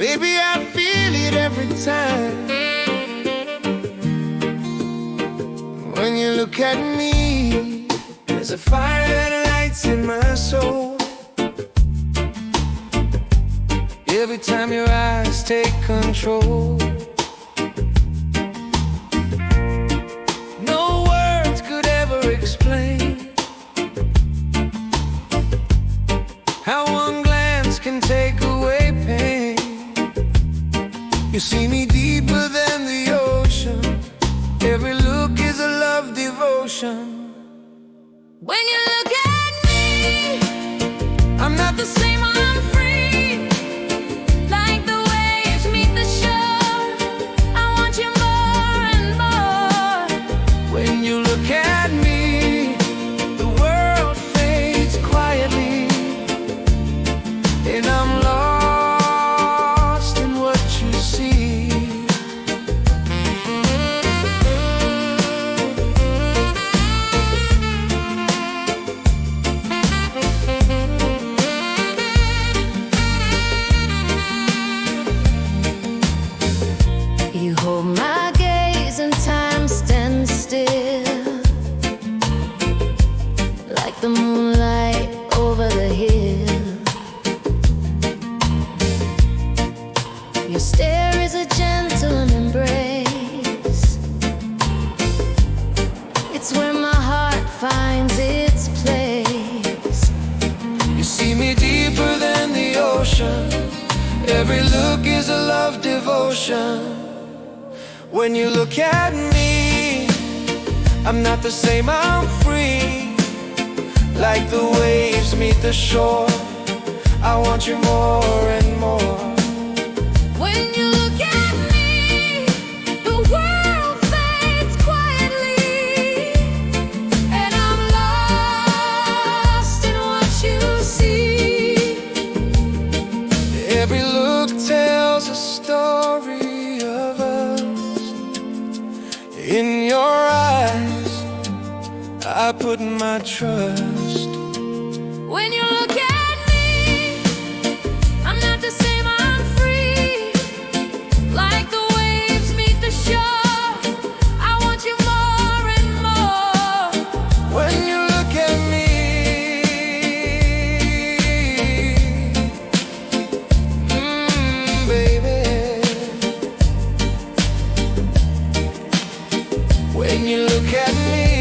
Baby, I feel it every time when you look at me. There's a fire that lights in my soul every time your eyes take control. No words could ever explain how one glance can take away pain. You see me deeper than the ocean. Every look is a love devotion. When you look at me, I'm not the same, I'm free. like the waves meet the shore, I want you more and more. When you look at me, the world fades quietly, and I'm lost in what you see. You hold my gaze and time stands still, like the moonlight over the hill. Your stare is a gentle embrace. It's where my heart finds its place. You see me deeper than the ocean. Every look is a love devotion. When you look at me, I'm not the same, I'm free. Like the waves meet the shore, I want you more and more. When you look at me, the world fades quietly, and I'm lost in what you see. Every look tells a story of us. In your eyes, I put my trust. When you look at me, I'm not the same, I'm free. Like the waves meet the shore, I want you more and more. When you look at me, baby. When you look at me,